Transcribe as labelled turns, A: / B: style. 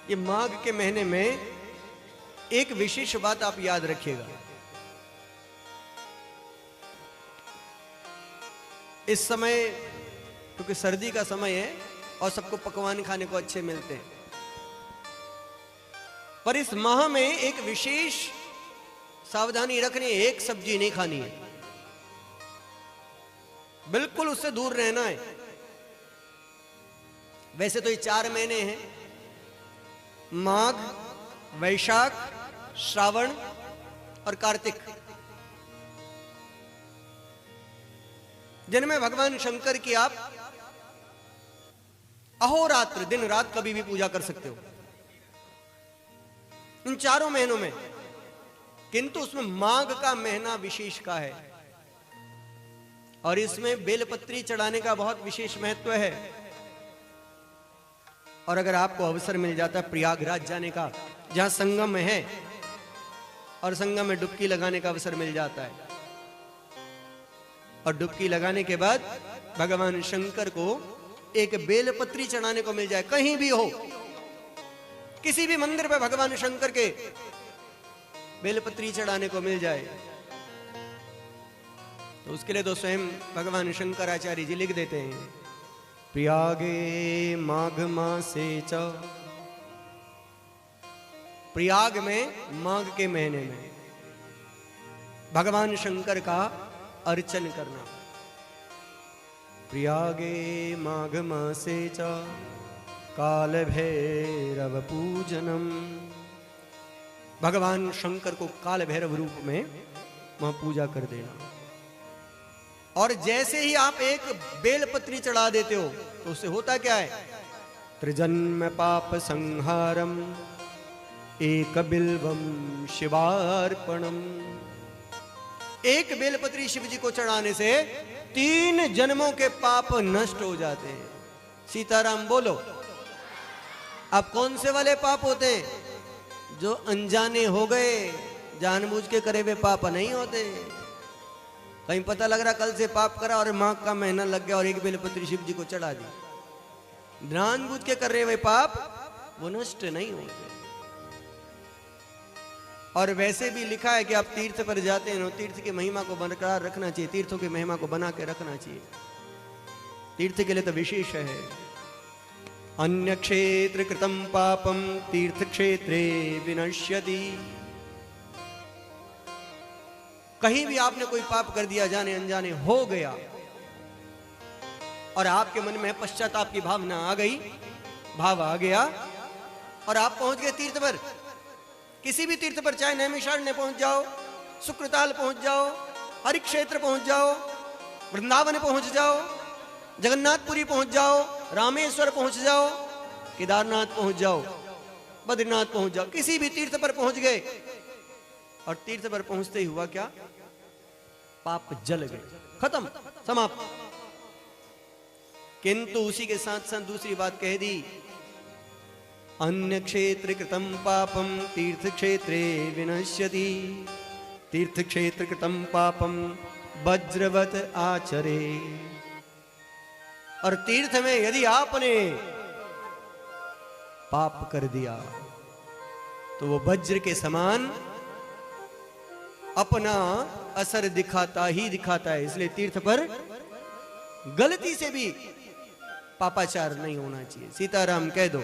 A: ये माघ के महीने में एक विशेष बात आप याद रखिएगा। इस समय क्योंकि सर्दी का समय है और सबको पकवान खाने को अच्छे मिलते हैं, पर इस माह में एक विशेष सावधानी रखनी है। एक सब्जी नहीं खानी है, बिल्कुल उससे दूर रहना है। वैसे तो ये 4 महीने हैं, माघ, वैशाख, श्रावण और कार्तिक, जिनमें भगवान शंकर की आप अहोरात्र दिन रात कभी भी पूजा कर सकते हो, इन 4 महीनों में। किंतु उसमें माघ का महीना विशेष का है और इसमें बेलपत्री चढ़ाने का बहुत विशेष महत्व है। और अगर आपको अवसर मिल जाता है प्रयागराज जाने का, जहां संगम है, और संगम में डुबकी लगाने का अवसर मिल जाता है, और डुबकी लगाने के बाद भगवान शंकर को एक बेलपत्री चढ़ाने को मिल जाए, कहीं भी हो, किसी भी मंदिर पे भगवान शंकर के बेलपत्री चढ़ाने को मिल जाए, तो उसके लिए तो स्वयं भगवान शंकराचार्य जी लिख देते हैं, प्रयागे माघ मासे च, प्रयाग में माघ के महीने में भगवान शंकर का अर्चन करना। प्रयागे माघ मासे च काल भैरव पूजनम, भगवान शंकर को काल भैरव रूप में वहां पूजा कर देना। और जैसे ही आप एक बेलपत्री चढ़ा देते हो तो उससे होता क्या है, त्रिजन्म पाप संहारम एक बिल्वम शिवार्पणम। एक बेलपत्री शिव जी को चढ़ाने से 3 जन्मों के पाप नष्ट हो जाते हैं। सीताराम बोलो। अब कौन से वाले पाप होते हैं? जो अनजाने हो गए, जानबूझ के करे हुए पाप नहीं होते। कहीं पता लग रहा कल से पाप करा और माघ का महीना लग गया और एक बेलपत्री शिव जी को चढ़ा दी, जानबूझ के कर रहे हुए पाप वो नष्ट नहीं होते। और वैसे भी लिखा है कि आप तीर्थ पर जाते हैं, तीर्थ की महिमा को बरकरार रखना चाहिए, तीर्थों की महिमा को बना के रखना चाहिए। तीर्थ के लिए तो विशेष है। अन्य क्षेत्र कृतम पापम तीर्थ क्षेत्रे विनश्यति। कहीं भी आपने कोई पाप कर दिया, जाने अनजाने हो गया, और आपके मन में पश्चाताप की भावना आ गई, भाव आ गया, और आप पहुंच गए तीर्थ पर, किसी भी तीर्थ पर, चाहे नैमिषारण्य पहुंच जाओ, शुक्रताल पहुंच जाओ, हरि क्षेत्र पहुंच जाओ, वृंदावन पहुंच जाओ, जगन्नाथपुरी पहुंच जाओ, रामेश्वर पहुंच जाओ, केदारनाथ पहुंच जाओ, बद्रीनाथ पहुंच जाओ, किसी भी तीर्थ पर पहुंच गए, और तीर्थ पर पहुंचते ही हुआ क्या, पाप जल गए, खत्म, समाप्त। किंतु उसी के साथ साथ दूसरी बात कह दी, अन्य क्षेत्र कृतम पापम तीर्थ क्षेत्रे विनश्यति। तीर्थ क्षेत्र कृतम पापम वज्रवत आचरे। और तीर्थ में यदि आपने पाप कर दिया तो वो वज्र के समान अपना असर दिखाता ही दिखाता है। इसलिए तीर्थ पर गलती से भी पापाचार नहीं होना चाहिए। सीताराम कह दो।